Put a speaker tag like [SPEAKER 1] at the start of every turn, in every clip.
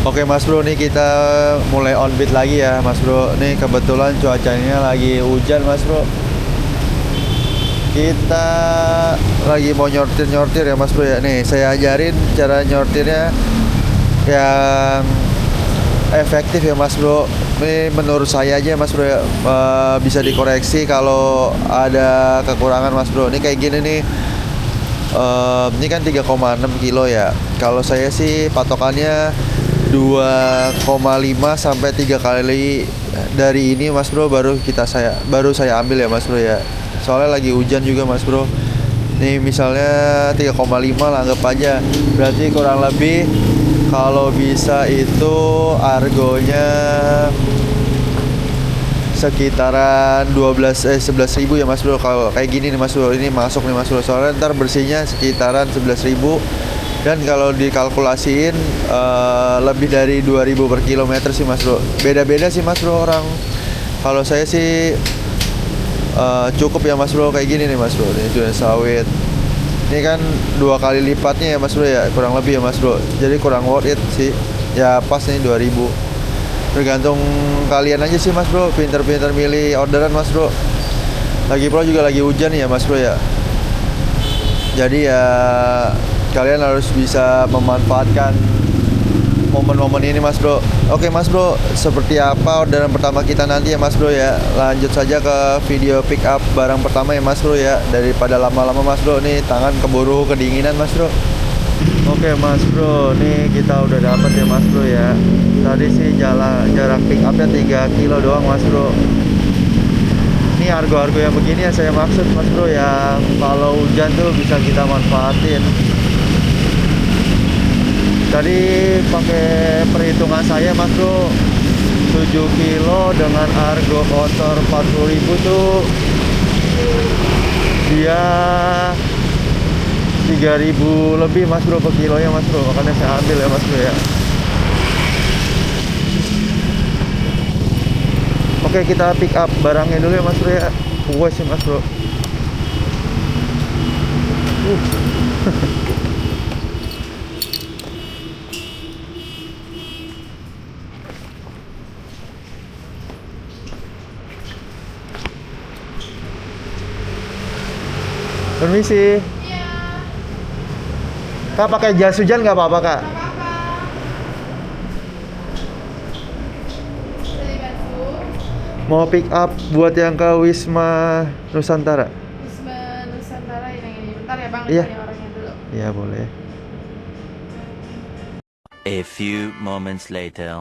[SPEAKER 1] Oke Mas Bro, nih kita mulai on beat lagi ya Mas Bro. Nih kebetulan cuacanya lagi hujan Mas Bro. Kita lagi mau nyortir-nyortir ya Mas Bro ya. Nih saya ajarin cara nyortirnya yang efektif ya Mas Bro. Ini menurut saya aja Mas Bro ya. Bisa dikoreksi kalau ada kekurangan Mas Bro. Ini kayak gini nih. Ini kan 3,6 kilo ya. Kalau saya sih patokannya 2,5 sampai 3 kali dari ini Mas Bro, baru saya ambil ya Mas Bro ya. Soalnya lagi hujan juga Mas Bro. Nih misalnya 3,5 lah anggap aja. Berarti kurang lebih kalau bisa itu argonya sekitaran 11 ribu ya Mas Bro. Kalau kayak gini nih Mas Bro, ini masuk nih Mas Bro. Soalnya ntar bersihnya sekitaran 11 ribu. Dan kalau dikalkulasiin lebih dari 2000 per kilometer sih Mas Bro. Beda-beda sih Mas Bro orang. Kalau saya sih cukup ya Mas Bro kayak gini nih Mas Bro. Ini duren sawit. Ini kan 2 kali lipatnya ya Mas Bro ya, kurang lebih ya Mas Bro. Jadi kurang worth it sih. Ya pas nih 2000. Tergantung kalian aja sih Mas Bro, pinter-pinter milih orderan Mas Bro. Lagi pula juga lagi hujan ya Mas Bro ya. Jadi ya kalian harus bisa memanfaatkan momen-momen ini Mas Bro. Oke Mas Bro, seperti apa orderan pertama kita nanti ya Mas Bro ya. Lanjut saja ke video pick up barang pertama ya Mas Bro ya. Daripada lama-lama Mas Bro, nih tangan keburu kedinginan Mas Bro. Oke Mas Bro, nih kita udah dapat ya Mas Bro ya. Tadi sih jarak pick upnya 3 kilo doang Mas Bro. Ini argo-argo yang begini ya saya maksud Mas Bro ya. Kalau hujan tuh bisa kita manfaatin. Tadi pakai perhitungan saya Mas Bro, 7 kilo dengan argo kotor 40.000 tuh dia 3.000 lebih Mas Bro per kilonya Mas Bro. Makanya saya ambil ya Mas Bro ya. Oke kita pick up barangnya dulu ya Mas Bro ya. Puas sih Mas Bro. Permisi.
[SPEAKER 2] Iya.
[SPEAKER 1] Kak pakai jas hujan nggak apa-apa Kak?
[SPEAKER 2] Dari Bantu.
[SPEAKER 1] Mau pick up buat yang ke Wisma Nusantara.
[SPEAKER 2] Wisma Nusantara ini. Bentar ya Bang,
[SPEAKER 1] Iya.
[SPEAKER 2] cari orangnya dulu.
[SPEAKER 1] Iya boleh.
[SPEAKER 3] A few moments later.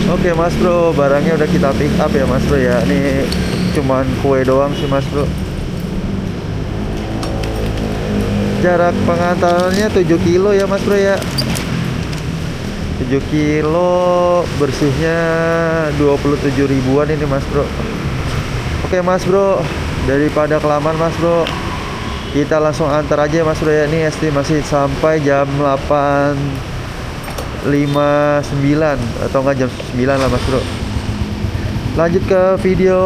[SPEAKER 1] Oke Mas Bro, barangnya udah kita pick up ya Mas Bro ya. Ini cuman kue doang sih Mas Bro. Jarak pengantarannya 7 kilo ya Mas Bro ya. 7 kilo, bersihnya 27 ribuan ini Mas Bro. Oke Mas Bro, daripada kelamaan Mas Bro, kita langsung antar aja Mas Bro ya. Ini estimasi sampai jam 8:59 atau enggak jam 9 lah Mas Bro. Lanjut ke video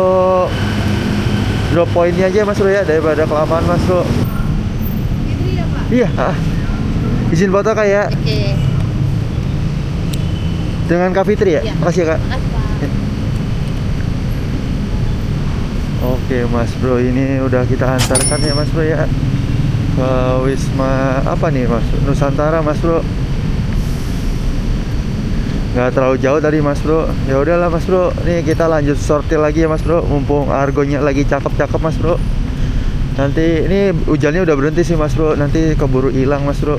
[SPEAKER 1] drop pointnya aja Mas Bro ya, daripada kelamaan Mas Bro.
[SPEAKER 2] Gitu ya Pak?
[SPEAKER 1] Iya, izin foto Kak ya.
[SPEAKER 2] Oke.
[SPEAKER 1] Dengan Kak Fitri ya?
[SPEAKER 2] Iya.
[SPEAKER 1] Makasih ya Kak.
[SPEAKER 2] Makasih Pak.
[SPEAKER 1] Oke Mas Bro, ini udah kita antarkan ya Mas Bro ya ke Wisma apa nih Mas? Nusantara Mas Bro. Nggak terlalu jauh tadi Mas Bro. Ya udahlah Mas Bro, nih kita lanjut sortir lagi ya Mas Bro. Mumpung argonya lagi cakep-cakep Mas Bro. Nanti ini hujannya udah berhenti sih Mas Bro. Nanti keburu hilang Mas Bro.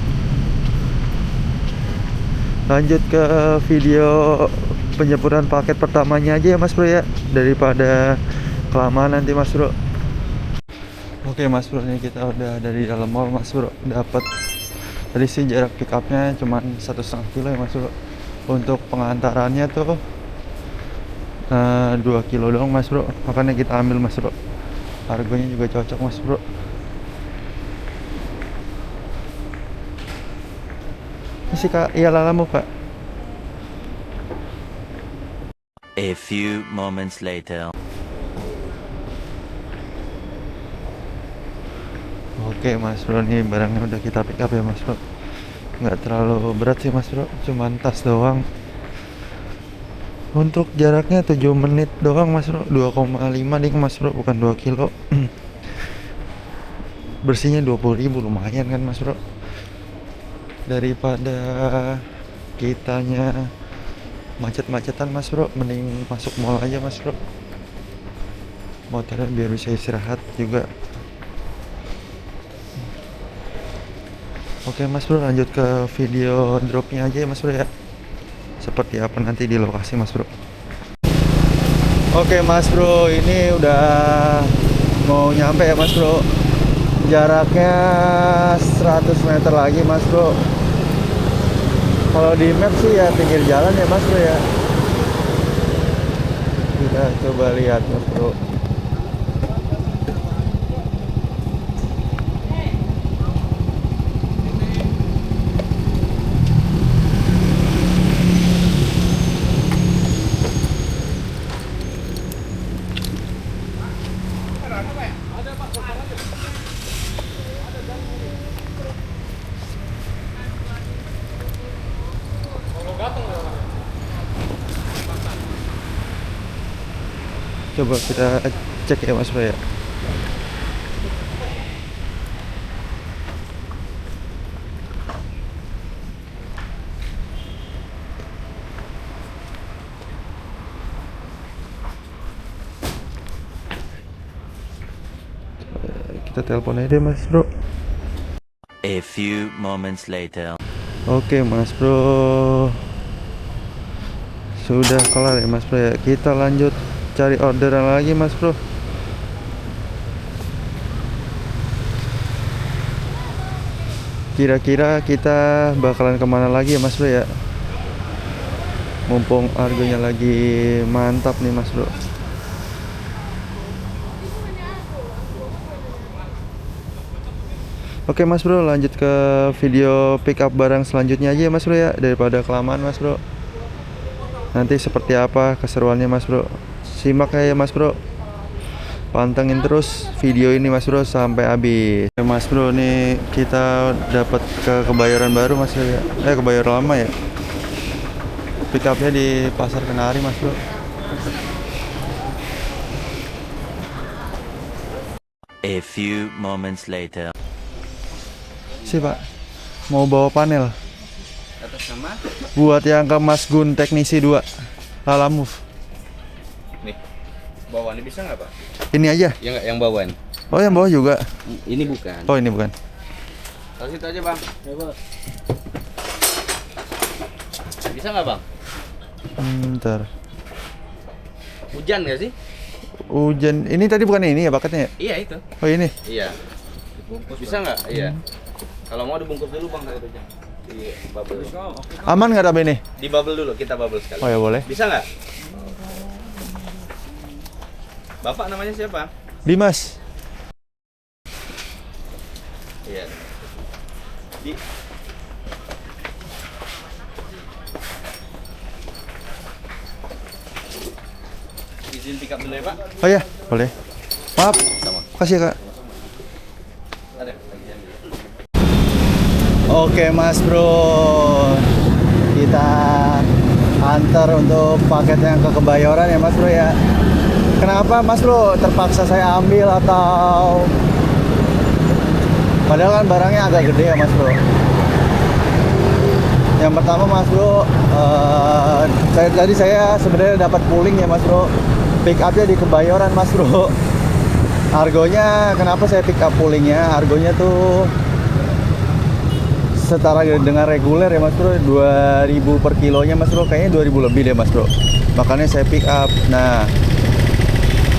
[SPEAKER 1] Lanjut ke video penjemputan paket pertamanya aja ya Mas Bro ya, daripada kelamaan nanti Mas Bro. Oke Mas Bro, nih kita udah dari dalam mall Mas Bro. Dapat tadi sih jarak pick upnya cuman 1,5 kilo ya Mas Bro. Untuk pengantarannya tuh 2 kilo doang Mas Bro. Makanya kita ambil Mas Bro. Harganya juga cocok Mas Bro. Ini sih Kak, iya lalamu Kak.
[SPEAKER 3] A few moments later.
[SPEAKER 1] Oke mas bro, nih barangnya udah kita pick up ya mas bro. Nggak terlalu berat sih mas bro, cuman tas doang. Untuk jaraknya 7 menit doang mas bro, 2,5 nih mas bro, bukan 2 kilo. Bersihnya 20.000, lumayan kan mas bro. Daripada kitanya macet-macetan mas bro, mending masuk mall aja mas bro. Motornya biar bisa istirahat juga. Oke mas bro, lanjut ke video dropnya aja ya mas bro ya. Seperti apa nanti di lokasi mas bro. Oke mas bro, ini udah mau nyampe ya mas bro. Jaraknya 100 meter lagi mas bro. Kalau di map sih ya pinggir jalan ya mas bro ya. Kita coba lihat mas bro. Coba kita cek ya mas bro ya. Kita telepon aja deh mas bro.
[SPEAKER 3] A few moments later.
[SPEAKER 1] Oke mas bro, sudah kelar ya mas bro ya. Kita lanjut cari orderan lagi mas bro. Kira-kira kita bakalan kemana lagi ya mas bro ya. Mumpung harganya lagi mantap nih mas bro. Oke mas bro, lanjut ke video pick up barang selanjutnya aja ya mas bro ya. Daripada kelamaan mas bro. Nanti seperti apa keseruannya mas bro, simak ya mas bro. Pantengin terus video ini mas bro sampai habis. Oke, mas bro, nih kita dapat ke Kebayoran Baru mas bro ya. Kebayoran Lama ya. Pick upnya di Pasar Kenari mas bro.
[SPEAKER 3] A few moments later.
[SPEAKER 1] Si pak, mau bawa panel
[SPEAKER 4] Atas nama
[SPEAKER 1] buat yang ke Mas Gun Teknisi 2 Lala Move.
[SPEAKER 4] nih bawaan ini bisa nggak pak?
[SPEAKER 1] Ini aja.
[SPEAKER 4] Ya nggak yang bawaan.
[SPEAKER 1] Oh yang bawah juga.
[SPEAKER 4] Ini bukan.
[SPEAKER 1] Oh ini bukan.
[SPEAKER 4] Taruh situ aja bang. Ya pak. Bisa nggak bang?
[SPEAKER 1] Ntar.
[SPEAKER 4] Hujan nggak sih?
[SPEAKER 1] Hujan. Ini tadi bukan ini ya bakatnya ya?
[SPEAKER 4] Iya itu.
[SPEAKER 1] Oh ini.
[SPEAKER 4] Iya. Bisa nggak? Iya. Kalau mau dibungkus dulu bang dari itu. Di bubble.
[SPEAKER 1] Aman nggak tapi ini?
[SPEAKER 4] Di bubble dulu, kita bubble sekali.
[SPEAKER 1] Oh ya boleh.
[SPEAKER 4] Bisa nggak? Bapak namanya siapa?
[SPEAKER 1] Dimas.
[SPEAKER 4] Iya. Di. Izin pick up dulu ya pak.
[SPEAKER 1] Oh ya boleh. Maaf.
[SPEAKER 4] Sama.
[SPEAKER 1] Makasih ya kak.
[SPEAKER 4] Ada. Lagi jam dulu.
[SPEAKER 1] Oke mas bro, kita antar untuk paket yang ke Kebayoran ya mas bro ya. Kenapa mas bro terpaksa saya ambil atau padahal kan barangnya agak gede ya mas bro. Yang pertama mas bro, saya sebenarnya dapat pooling ya mas bro. Pick upnya di Kebayoran mas bro. Harganya kenapa saya pick up poolingnya? Harganya tuh setara dengan reguler ya mas bro, 2000 per kilonya mas bro, kayaknya 2000 lebih deh mas bro. Makanya saya pick up. Nah,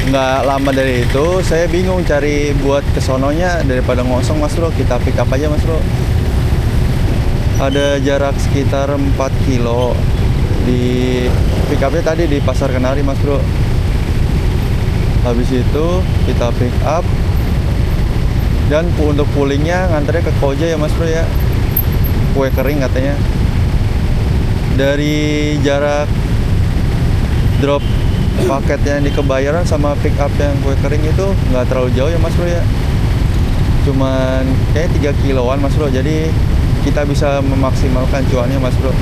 [SPEAKER 1] nggak lama dari itu saya bingung cari buat kesononya, daripada ngosong mas bro, kita pick up aja mas bro. Ada jarak sekitar 4 kilo di pick upnya tadi di Pasar Kenari mas bro. Habis itu kita pick up dan untuk poolingnya nganternya ke Koja ya mas bro ya. Kue kering katanya. Dari jarak drop paket yang di Kebayoran sama pick up yang kue kering itu nggak terlalu jauh ya mas bro ya. cuman kayak 3 kiloan Mas Bro, jadi kita bisa memaksimalkan cuannya Mas Bro.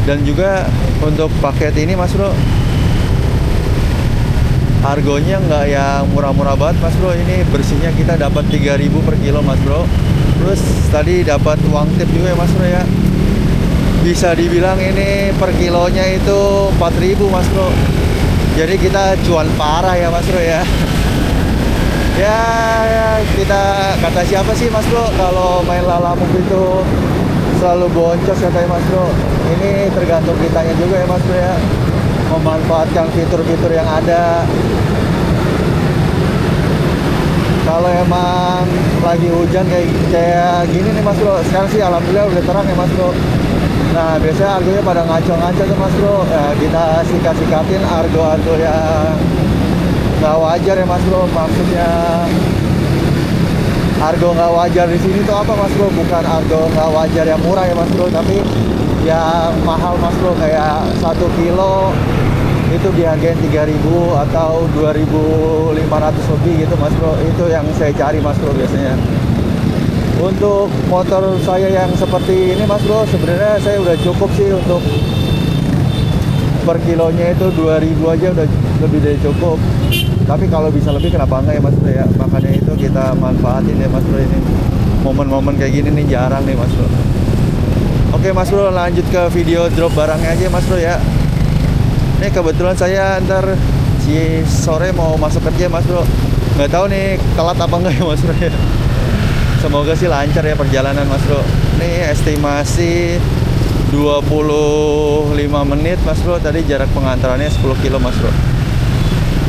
[SPEAKER 1] Dan juga untuk paket ini Mas Bro, harganya nggak yang murah-murah banget Mas Bro. Ini bersihnya kita dapat 3.000 per kilo Mas Bro. Terus tadi dapat uang tip juga ya Mas Bro ya. Bisa dibilang ini per kilonya itu 4.000 Mas Bro. Jadi kita cuan parah ya Mas Bro ya. Ya kita kata siapa sih Mas Bro, kalau main lalamove itu selalu boncos katanya Mas Bro. Ini tergantung kitanya juga ya Mas Bro ya, memanfaatkan fitur-fitur yang ada. Kalau emang lagi hujan kayak gini nih Mas Bro, sekarang sih alhamdulillah udah terang ya Mas Bro. Nah biasanya argonya pada ngaco-ngaco tuh Mas Bro. Ya, kita sikat-sikatin argo-argo yang nggak wajar ya Mas Bro. Maksudnya argo nggak wajar di sini tuh apa Mas Bro? Bukan argo nggak wajar yang murah ya Mas Bro, tapi yang mahal Mas Bro, kayak 1 kilo itu dihargain 3.000 atau 2.500 lebih gitu Mas Bro. Itu yang saya cari Mas Bro biasanya. Untuk motor saya yang seperti ini Mas Bro, sebenarnya saya udah cukup sih untuk per kilonya itu 2.000 aja udah lebih dari cukup. Tapi kalau bisa lebih kenapa enggak ya Mas Bro ya. Makanya itu kita manfaatin ya Mas Bro, ini momen-momen kayak gini nih jarang nih Mas Bro. Oke Mas Bro, lanjut ke video drop barangnya aja Mas Bro ya. Nih kebetulan saya ntar sore mau masuk kerja Mas Bro. Nggak tahu nih telat apa enggak ya Mas Bro ya. Semoga sih lancar ya perjalanan Mas Bro. Nih estimasi 25 menit Mas Bro. Tadi jarak pengantarannya 10 kilo Mas Bro.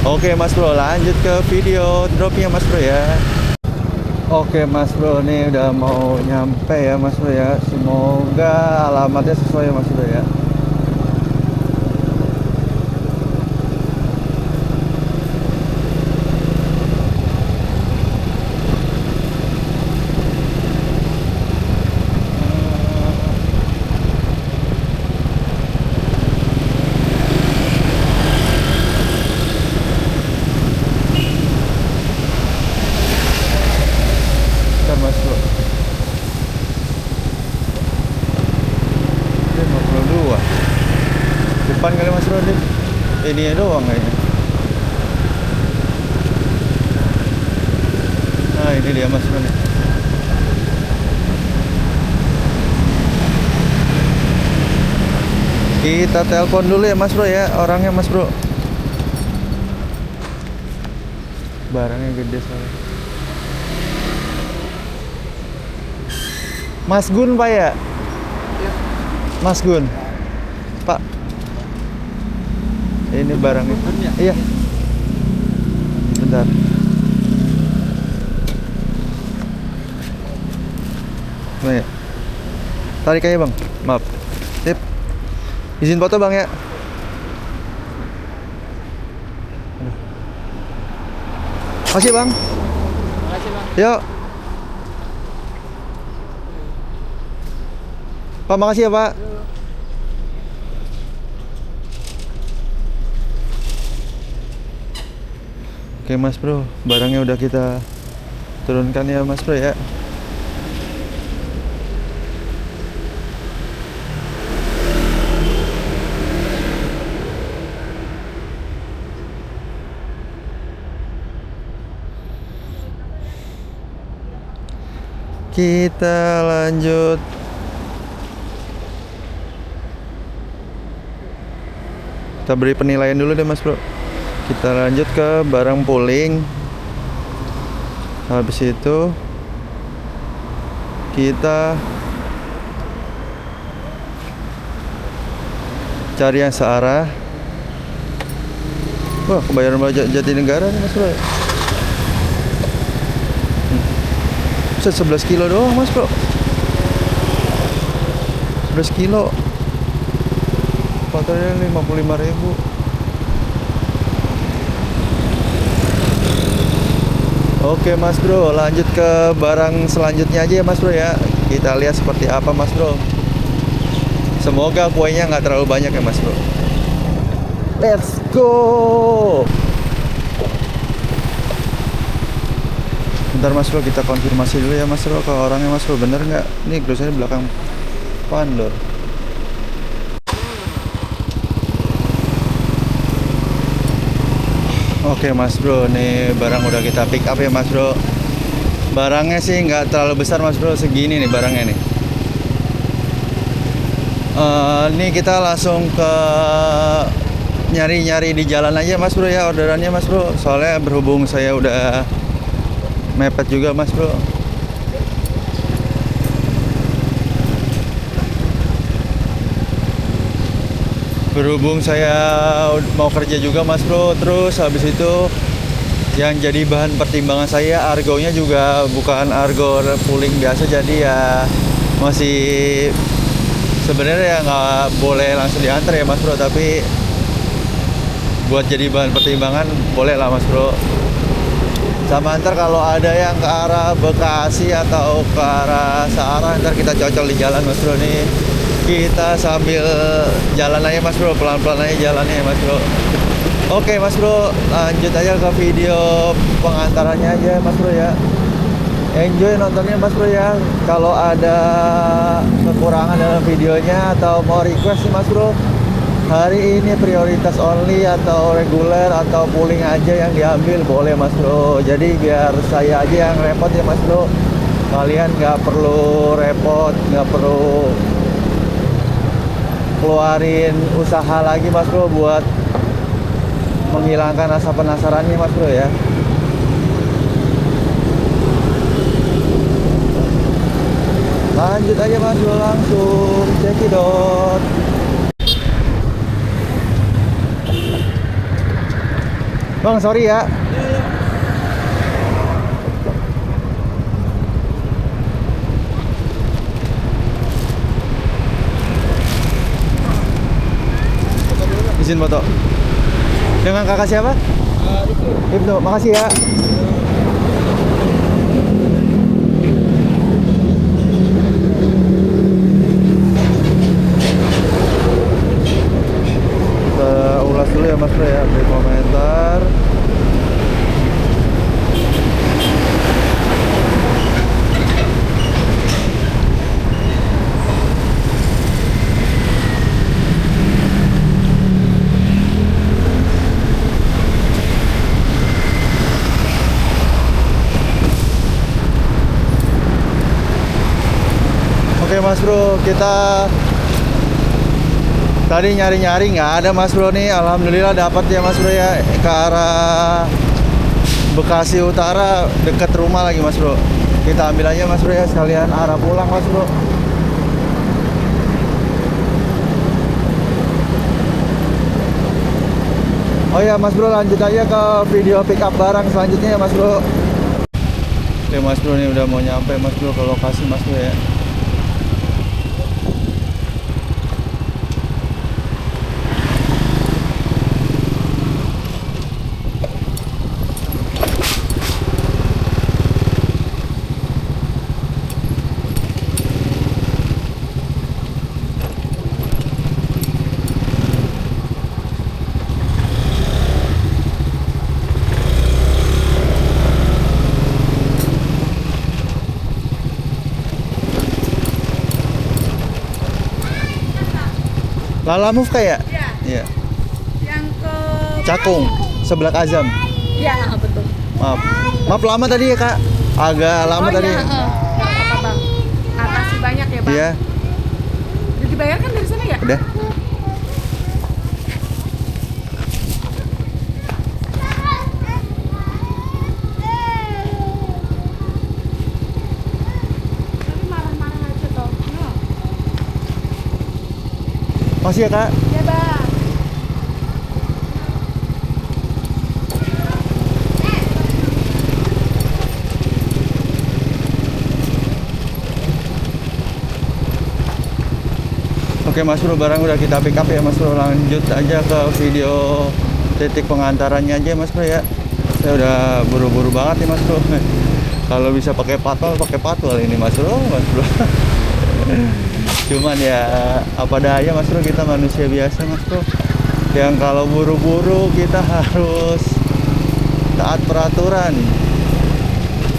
[SPEAKER 1] Oke Mas Bro, lanjut ke video dropnya Mas Bro ya. Oke Mas Bro, nih udah mau nyampe ya Mas Bro ya. Semoga alamatnya sesuai ya Mas Bro ya. Mas Bro, 52 depan kali Mas Bro, ini doang kayaknya. Nah ini dia Mas Bro nih. Kita telepon dulu ya Mas Bro ya, orangnya Mas Bro. Barangnya gede soalnya. Mas Gun Pak ya? Mas Gun Pak, ini barangnya. Iya. Bentar. Nih. Tarik aja Bang. Maaf. Sip. Izin foto Bang ya. Makasih Bang.
[SPEAKER 4] Makasih Bang.
[SPEAKER 1] Yuk. Pak, makasih ya Pak. Oke Mas Bro, barangnya udah kita turunkan ya Mas Bro ya. Kita lanjut. Kita beri penilaian dulu deh Mas Bro. Kita lanjut ke barang pooling. Habis itu kita cari yang searah. Wah, kebayoran Baru Jatinegara nih Mas Bro. Bisa 11 kilo doang Mas Bro. 11 kilo. Fotonya 55.000. Oke Mas Bro, lanjut ke barang selanjutnya aja ya Mas Bro ya. Kita lihat seperti apa Mas Bro. Semoga kuenya nggak terlalu banyak ya Mas Bro. Let's go. Bentar mas bro, kita konfirmasi dulu ya mas bro ke orangnya mas bro, bener nggak? Ini tulisannya belakang Pandor. Oke mas bro, nih barang udah kita pick up ya mas bro. Barangnya sih nggak terlalu besar mas bro, segini nih barangnya nih. Nih kita langsung ke nyari-nyari di jalan aja mas bro ya orderannya mas bro. Soalnya berhubung saya udah mepet juga mas bro. Berhubung saya mau kerja juga mas bro, terus habis itu yang jadi bahan pertimbangan saya argonya juga bukan argo pooling biasa, jadi ya masih sebenarnya ya nggak boleh langsung diantar ya mas bro, tapi buat jadi bahan pertimbangan boleh lah mas bro. Sama ntar kalau ada yang ke arah Bekasi atau ke arah Searah ntar kita cocol di jalan mas bro nih. Kita sambil jalan aja mas bro, pelan-pelan aja jalannya mas bro. Oke mas bro, lanjut aja ke video pengantarannya aja mas bro ya. Enjoy nontonnya mas bro ya. Kalau ada kekurangan dalam videonya atau mau request nih mas bro, hari ini prioritas only atau reguler atau pooling aja yang diambil boleh mas bro. Jadi biar saya aja yang repot ya mas bro. Kalian nggak perlu repot, nggak perlu keluarin usaha lagi mas bro buat menghilangkan rasa penasarannya mas bro ya. Lanjut aja mas bro, langsung cekidot. Bang sorry ya. Izin foto. Dengan kakak siapa? Ibnu. Makasih ya. Kita ulas dulu ya mas bro ya, beri komentar. Oke mas bro, kita tadi nyari-nyari nggak ada mas bro nih. Alhamdulillah dapat ya mas bro ya, ke arah Bekasi Utara, dekat rumah lagi mas bro. Kita ambil aja mas bro ya, sekalian arah pulang mas bro. Oh ya mas bro, lanjut aja ke video pick up barang selanjutnya ya mas bro. Oke mas bro, nih udah mau nyampe mas bro ke lokasi mas bro ya. Lala Move kayak?
[SPEAKER 2] Iya.
[SPEAKER 1] Iya.
[SPEAKER 2] Yang ke
[SPEAKER 1] Cakung, sebelah Azam.
[SPEAKER 2] Iya, betul.
[SPEAKER 1] Maaf. Maaf lama tadi ya kak. Agak lama tadi.
[SPEAKER 2] Iya, nggak apa-apa bang. Makasih banyak ya bang.
[SPEAKER 1] Iya.
[SPEAKER 2] Udah dibayarkan dari sana ya?
[SPEAKER 1] Udah.
[SPEAKER 2] Tapi marah-marah aja toh. No.
[SPEAKER 1] Masih ya kak.
[SPEAKER 2] Ya bang.
[SPEAKER 1] Oke mas bro, barang udah kita pick up ya mas bro. Lanjut aja ke video titik pengantarannya aja mas bro ya. Saya udah buru-buru banget nih mas bro. Kalau bisa pakai patwal ini mas bro. Cuman ya apa daya mas bro, kita manusia biasa mas bro. Yang kalau buru-buru kita harus taat peraturan.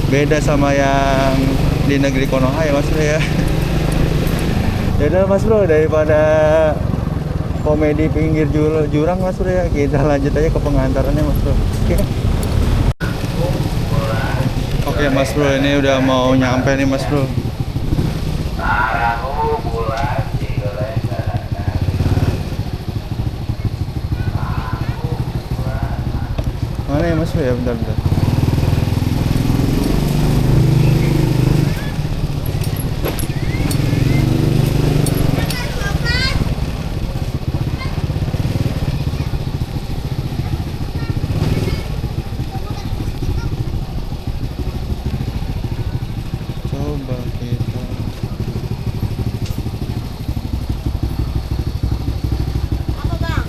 [SPEAKER 1] Beda sama yang di negeri Konoha ya Mas Bro ya. Ya udah Mas Bro, daripada komedi pinggir jurang Mas Bro ya, kita lanjut aja ke pengantarannya Mas Bro. Oke. Oke Mas Bro, ini udah mau nyampe nih Mas Bro. Mana ya Mas Bro ya, bentar. Coba kita.
[SPEAKER 2] Apa bang?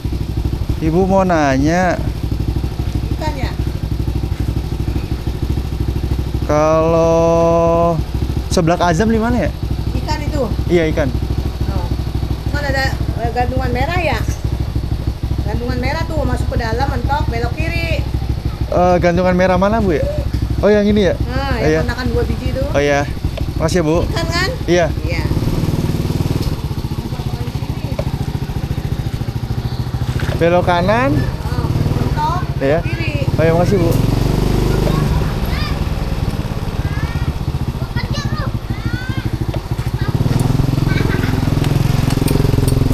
[SPEAKER 1] Ibu mau nanya,
[SPEAKER 2] Ikan ya?
[SPEAKER 1] kalau seblak azam di mana ya?
[SPEAKER 2] Ikan itu?
[SPEAKER 1] Iya ikan.
[SPEAKER 2] Oh. Kan ada gandungan merah ya? Gandungan merah tuh masuk ke dalam, mentok, belok kiri.
[SPEAKER 1] Gantungan merah mana Bu ya? Oh yang ini ya?
[SPEAKER 2] Nah,
[SPEAKER 1] Iya.
[SPEAKER 2] yang makan 2 biji itu.
[SPEAKER 1] Oh iya. Makasih ya Bu.
[SPEAKER 2] Ikan kan?
[SPEAKER 1] Iya.
[SPEAKER 2] Iya.
[SPEAKER 1] Belok kanan.
[SPEAKER 2] Oh, mentok,
[SPEAKER 1] Iya.
[SPEAKER 2] belok kiri.
[SPEAKER 1] Oh iya makasih Bu.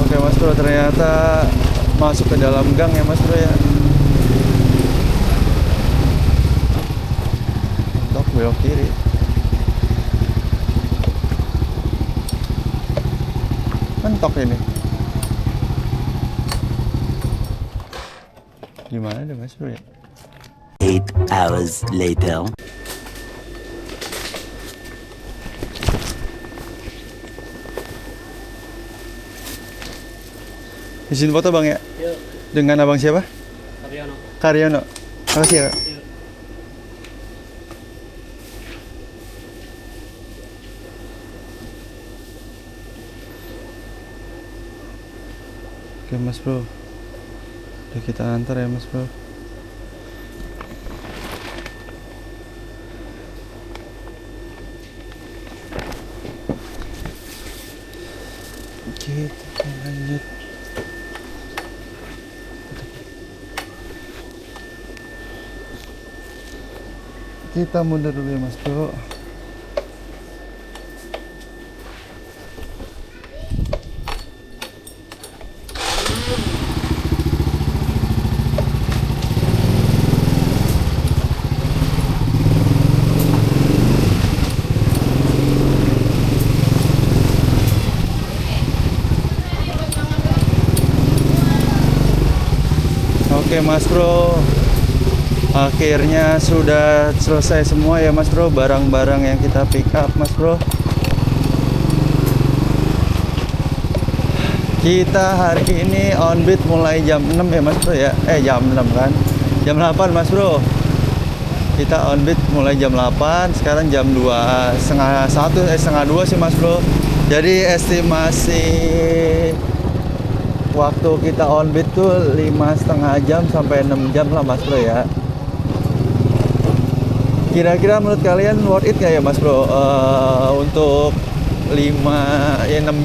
[SPEAKER 1] Oke Mas Bro, ternyata masuk ke dalam gang ya Mas Bro ya. Mentok belok kiri. Mentok ini. Gimana deh Mas Bro ya?
[SPEAKER 3] 8 hours later.
[SPEAKER 1] Izin foto Bang ya? Dengan abang siapa? Karyono. Makasih ya. Oke Mas Bro, udah kita antar ya Mas Bro. Kita lanjut. Kita mundur dulu ya Mas Bro. Oke Mas Bro, akhirnya sudah selesai semua ya Mas Bro, barang-barang yang kita pick up Mas Bro. Kita hari ini on beat mulai jam 6 ya Mas Bro ya. Jam 6 kan, jam 8 Mas Bro. Kita on beat mulai jam 8, sekarang jam 2, setengah 2 sih Mas Bro. Jadi estimasi waktu kita on beat tuh 5,5 jam sampai 6 jam lah Mas Bro ya. Kira-kira menurut kalian worth it gak ya Mas Bro? Untuk 6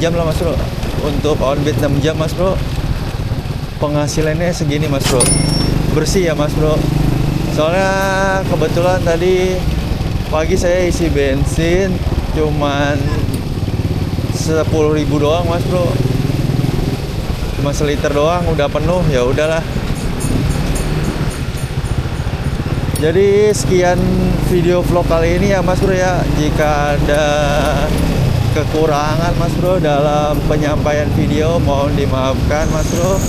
[SPEAKER 1] jam lah Mas Bro. Untuk on beat 6 jam Mas Bro. Penghasilannya segini Mas Bro. Bersih ya Mas Bro. Soalnya kebetulan tadi pagi saya isi bensin cuman 10.000 doang Mas Bro. Cuma seliter doang udah penuh, ya udahlah. Jadi sekian video vlog kali ini ya Mas Bro ya. Jika ada kekurangan Mas Bro dalam penyampaian video mohon dimaafkan Mas Bro.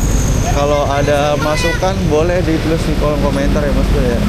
[SPEAKER 1] Kalau ada masukan boleh di tulis di kolom komentar ya Mas Bro ya.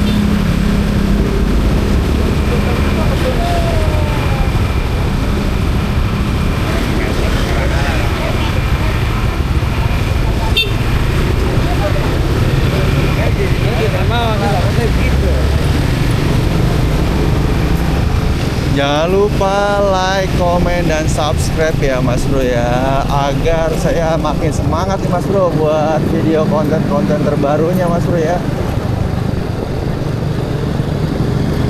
[SPEAKER 1] Jangan lupa like, komen, dan subscribe ya Mas Bro ya, agar saya makin semangat nih Mas Bro buat video konten-konten terbarunya Mas Bro ya.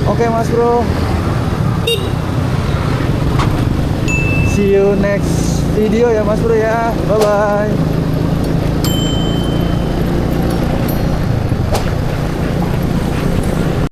[SPEAKER 1] Oke Mas Bro, See you next video ya Mas Bro ya. Bye bye.